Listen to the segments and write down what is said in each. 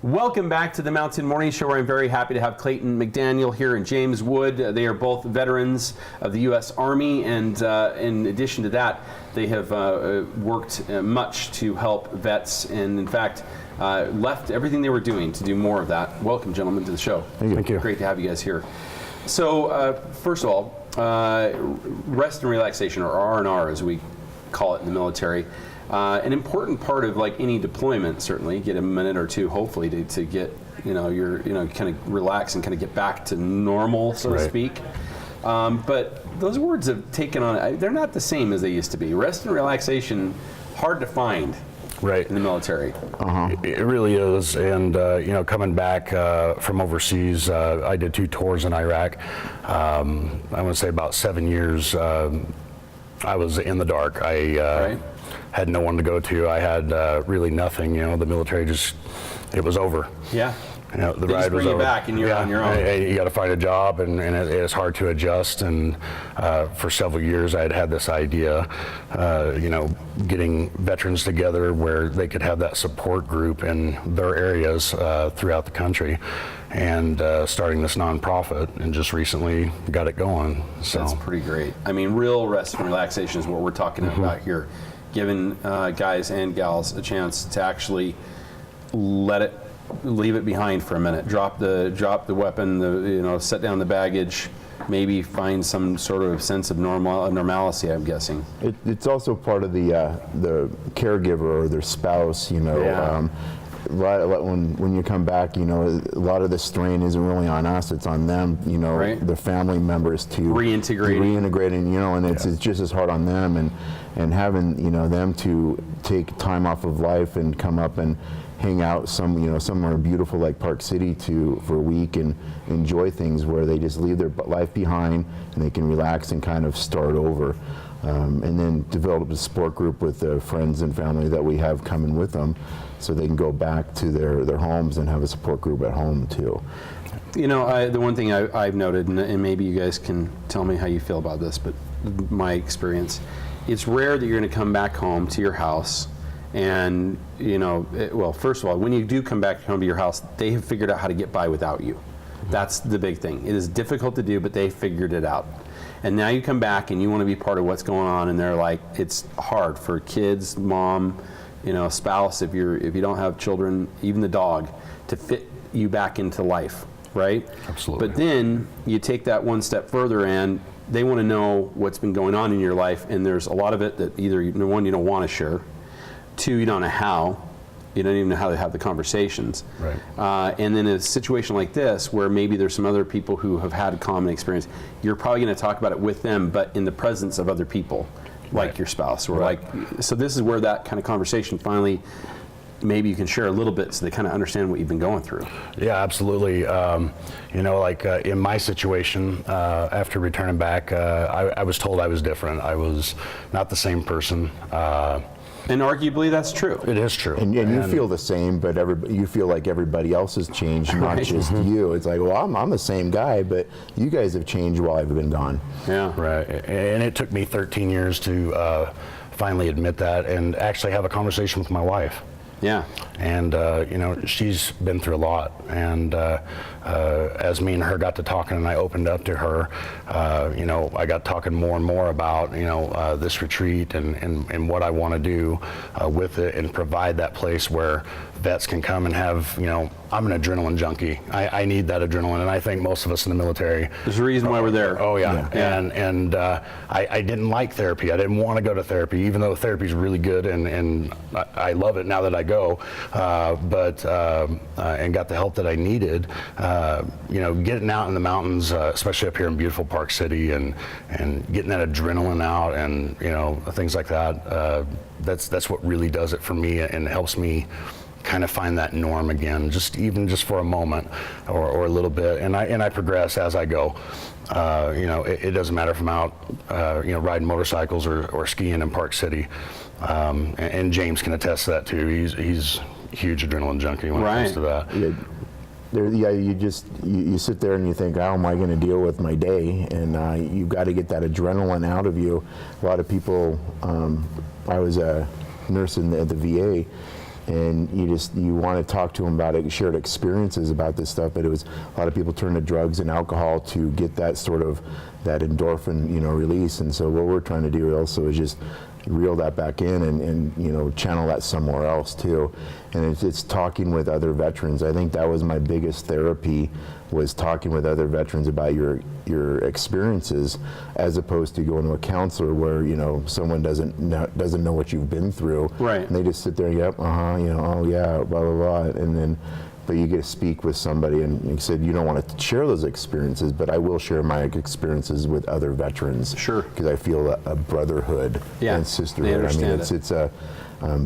Welcome back to the Mountain Morning Show, where I'm very happy to have Clayton McDaniel here and James Wood. They are both veterans of the U.S. Army, and in addition to that, they have worked much to help vets, and in fact, left everything they were doing to do more of that. Welcome, gentlemen, to the show. Thank you. Great to have you guys here. So, first of all, rest and relaxation, or R&R as we call it in the military. An important part of like any deployment, certainly, get a minute or two, hopefully, to get kind of relax and kind of get back to normal, so to speak. But those words have taken on, they're not the same as they used to be. Rest and relaxation, hard to find. Right. In the military. It really is, and coming back from overseas, I did 2 tours in Iraq. I want to say about 7 years. I was in the dark. I had no one to go to. I had really nothing. The military it was over. Yeah. The they ride just bring was you over. back, and you're on your own. You got to find a job, and it's hard to adjust. And for several years, I had this idea, getting veterans together where they could have that support group in their areas throughout the country, and starting this nonprofit, and just recently got it going. So that's pretty great. I mean, real rest and relaxation is what we're talking about here, giving guys and gals a chance to actually leave it behind for a minute. Drop the weapon. Set down the baggage. Maybe find some sort of sense of normalcy. I'm guessing. It's also part of the caregiver or their spouse. When you come back, a lot of the strain isn't really on us; it's on them. The family members to reintegrate, and it's just as hard on them, and having them to take time off of life and come up and hang out somewhere beautiful like Park City for a week and enjoy things where they just leave their life behind and they can relax and kind of start over, and then develop a support group with the friends and family that we have coming with them, so they can go back to their homes and have a support group at home too. The one thing I've noted, and maybe you guys can tell me how you feel about this, but my experience, it's rare that you're going to come back home to your house. And, first of all, when you do come back home to your house, they have figured out how to get by without you. That's the big thing. It is difficult to do, but they figured it out. And now you come back and you want to be part of what's going on, and they're like, it's hard for kids, mom, spouse, if you don't have children, even the dog, to fit you back into life, right? Absolutely. But then you take that one step further, and they want to know what's been going on in your life, and there's a lot of it that either, one, you don't want to share, 2, you don't know how. You don't even know how to have the conversations. Right. And then in a situation like this, where maybe there's some other people who have had a common experience, you're probably going to talk about it with them, but in the presence of other people, like your spouse, or so this is where that kind of conversation finally, maybe you can share a little bit so they kind of understand what you've been going through. Yeah, absolutely. In my situation, after returning back, I was told I was different. I was not the same person. And arguably, that's true. It is true. And you feel the same, but you feel like everybody else has changed, not just you. It's like, well, I'm the same guy, but you guys have changed while I've been gone. Yeah. Right. And it took me 13 years to finally admit that and actually have a conversation with my wife. Yeah. And, she's been through a lot. And as me and her got to talking and I opened up to her, I got talking more and more about, this retreat and what I want to do with it and provide that place where vets can come and have, I'm an adrenaline junkie. I need that adrenaline, and I think most of us in the military. There's a reason why we're there. Oh yeah. And I didn't like therapy. I didn't want to go to therapy, even though therapy is really good, and I love it now that I go. And got the help that I needed. Getting out in the mountains, especially up here in beautiful Park City, and getting that adrenaline out, and things like that. That's what really does it for me, and helps me kind of find that norm again, just for a moment or a little bit, and I progress as I go. It doesn't matter if I'm out riding motorcycles or skiing in Park City, and James can attest to that too. He's a huge adrenaline junkie when it comes to that. You sit there and you think, how am I going to deal with my day? And you've got to get that adrenaline out of you. A lot of people, I was a nurse at the VA, and you want to talk to them about it, shared experiences about this stuff. But it was a lot of people turn to drugs and alcohol to get that sort of that endorphin, release. And so what we're trying to do also is just reel that back in and channel that somewhere else too. And it's talking with other veterans. I think that was my biggest therapy, was talking with other veterans about your experiences, as opposed to going to a counselor where someone doesn't know what you've been through. Right. And they just sit there, yep, oh yeah, blah blah blah, and then. But you get to speak with somebody, and you said you don't want to share those experiences, but I will share my experiences with other veterans. Sure. Because I feel a brotherhood and sisterhood. I mean, it's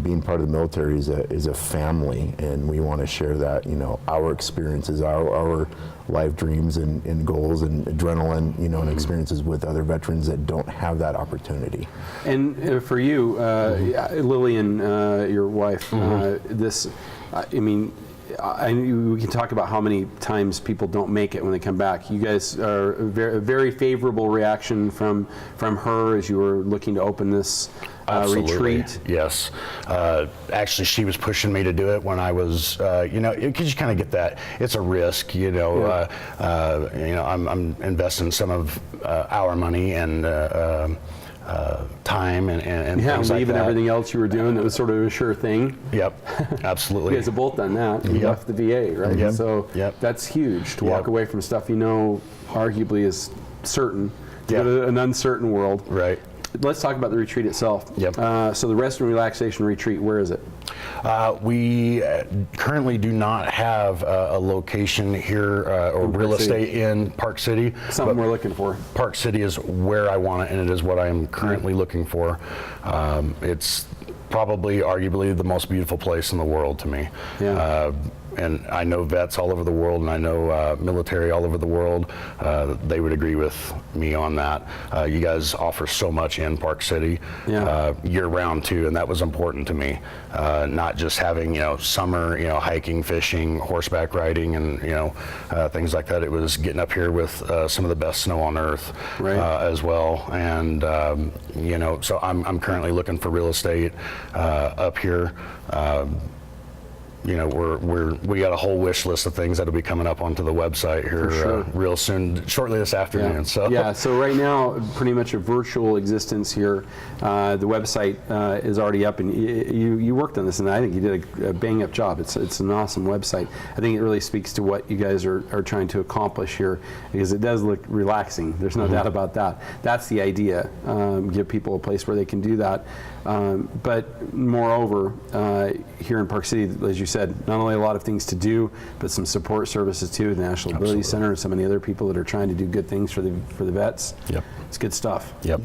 being part of the military is a family, and we want to share that. Our experiences, our life dreams and goals and adrenaline, and experiences with other veterans that don't have that opportunity. And for you, Lillian, your wife, this, we can talk about how many times people don't make it when they come back. You guys are a very favorable reaction from her as you were looking to open this retreat. Yes. Actually, she was pushing me to do it when I was, because you kind of get that. It's a risk, I'm investing some of our money and time and things like that. Even everything else you were doing that was sort of a sure thing. Yep, absolutely. You guys have both done that. You left the VA, right? Yep. So that's huge, to walk away from stuff arguably is certain, to go to an uncertain world. Right. Let's talk about the retreat itself. Yep. So the Rest and Relaxation Retreat, where is it? We currently do not have a location here or real estate in Park City. Something we're looking for. Park City is where I want it, and it is what I am currently looking for. It's probably, arguably, the most beautiful place in the world to me. Yeah. And I know vets all over the world, and I know military all over the world. They would agree with me on that. You guys offer so much in Park City, year-round too, and that was important to me. Not just having summer, hiking, fishing, horseback riding, and things like that. It was getting up here with some of the best snow on earth, as well. And so I'm currently looking for real estate up here. We got a whole wish list of things that'll be coming up onto the website here real soon, shortly this afternoon. So right now, pretty much a virtual existence here. The website is already up, and you worked on this, and I think you did a bang-up job. It's an awesome website. I think it really speaks to what you guys are trying to accomplish here, because it does look relaxing. There's no doubt about that. That's the idea. Give people a place where they can do that. But moreover, here in Park City, as you said, not only a lot of things to do, but some support services too. The National Ability Center and so many other people that are trying to do good things for the vets. Yep. It's good stuff. Yep.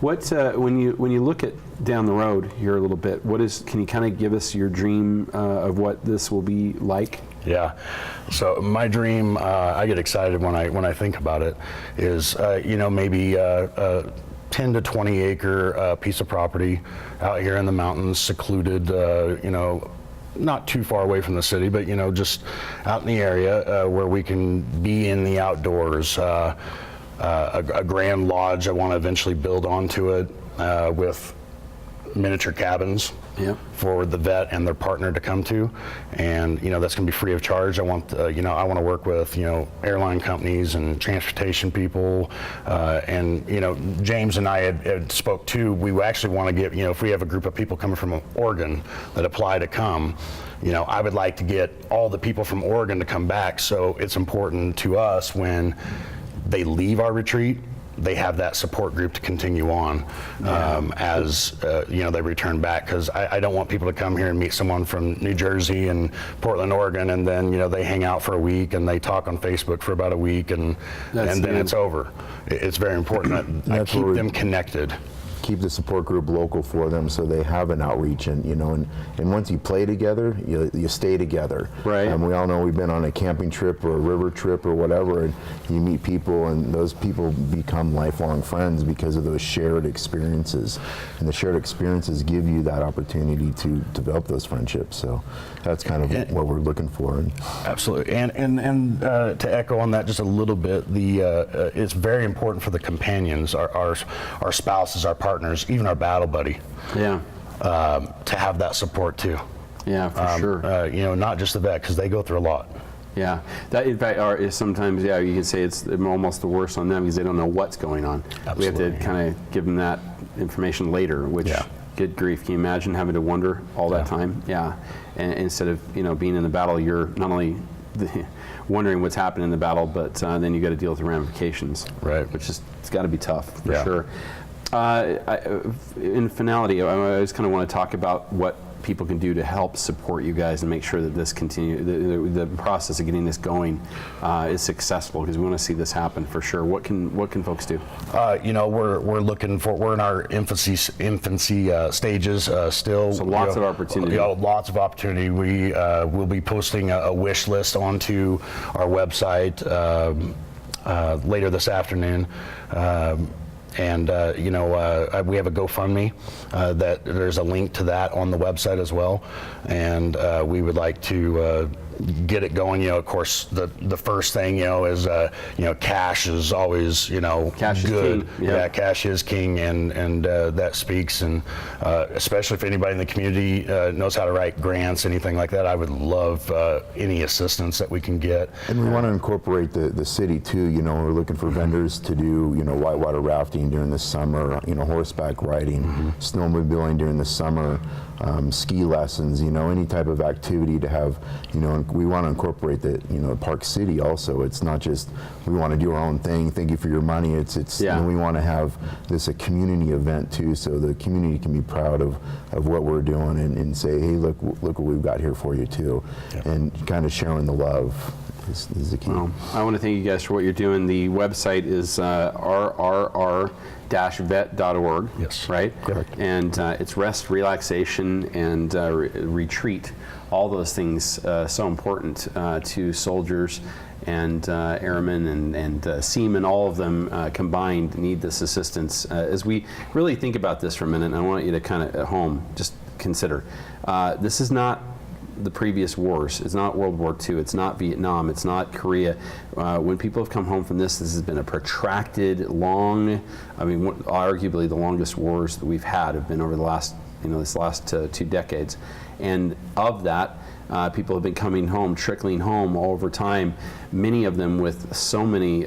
What when you look at down the road here a little bit, can you kind of give us your dream of what this will be like? Yeah. So my dream, I get excited when I think about it, is maybe 10 to 20 acre piece of property out here in the mountains, secluded, not too far away from the city, but just out in the area where we can be in the outdoors. A grand lodge I want to eventually build onto it with miniature cabins for the vet and their partner to come to, and that's going to be free of charge. I want I want to work with airline companies and transportation people, and James and I had spoke too. We actually want to get if we have a group of people coming from Oregon that apply to come, I would like to get all the people from Oregon to come back. So it's important to us when they leave our retreat, they have that support group to continue on as they return back, because I don't want people to come here and meet someone from New Jersey and Portland, Oregon, and then they hang out for a week and they talk on Facebook for about a week and then it's over. It's very important that I keep them connected. Keep the support group local for them, so they have an outreach, and and once you play together, you stay together. Right. And we all know we've been on a camping trip or a river trip or whatever, and you meet people, and those people become lifelong friends because of those shared experiences. And the shared experiences give you that opportunity to develop those friendships. So that's kind of what we're looking for. Absolutely. And to echo on that just a little bit, it's very important for the companions, our spouses, our partners, even our battle buddy, to have that support too. Yeah, for sure. You know, not just the vet, because they go through a lot. Yeah, that in fact is sometimes, yeah, you can say it's almost the worst on them because they don't know what's going on. Absolutely. We have to kind of give them that information later, which, good grief, can you imagine having to wonder all that time? Yeah, and instead of, you know, being in the battle, you're not only wondering what's happening in the battle, but then you got to deal with the ramifications. Right. Which is, it's got to be tough, for sure. In finality, I just kind of want to talk about what people can do to help support you guys and make sure that this the process of getting this going is successful, because we want to see this happen for sure. What can folks do? You know, we're in our infancy stages still. So lots of opportunity. You know, lots of opportunity. We will be posting a wish list onto our website later this afternoon. And you know, we have a GoFundMe that there's a link to that on the website as well, and we would like to get it going. You know, of course, the first thing, you know, is you know, cash is always, you know, cash good. Is king. Yep. Yeah, cash is king, and that speaks. And especially if anybody in the community knows how to write grants, anything like that, I would love any assistance that we can get. And we want to incorporate the city too. You know, we're looking for vendors to do, you know, whitewater rafting during the summer, you know, horseback riding, snowmobiling during the summer, ski lessons, you know, any type of activity to have, you know, and we want to incorporate the, you know, Park City also. It's not just we want to do our own thing, thank you for your money. It's you know, we want to have this a community event too, so the community can be proud of what we're doing and say, hey, look what we've got here for you too, and kind of sharing the love is the key. Well, I want to thank you guys for what you're doing. The website is rrr-vet.org. Yes. Right? Correct. And it's rest, relaxation, and retreat. All those things so important to soldiers and airmen and seamen. All of them combined need this assistance. As we really think about this for a minute, I want you to kind of at home just consider. This is not the previous wars. It's not World War II. It's not Vietnam. It's not Korea. When people have come home from this has been a protracted, long, I mean, arguably the longest wars that we've had have been over the last, you know, this last 2 decades. And of that, people have been coming home, trickling home all over time, many of them with so many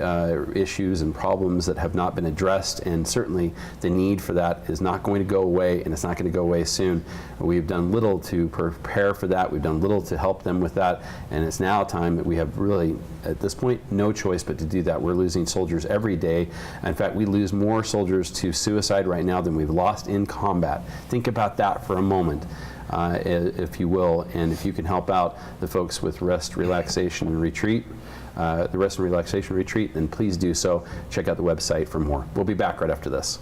issues and problems that have not been addressed, and certainly the need for that is not going to go away, and it's not going to go away soon. We've done little to prepare for that. We've done little to help them with that, and it's now time that we have really, at this point, no choice but to do that. We're losing soldiers every day. In fact, we lose more soldiers to suicide right now than we've lost in combat. Think about that for a moment. If you will, and if you can help out the folks with Rest, Relaxation, and Retreat, the Rest and Relaxation Retreat, then please do so. Check out the website for more. We'll be back right after this.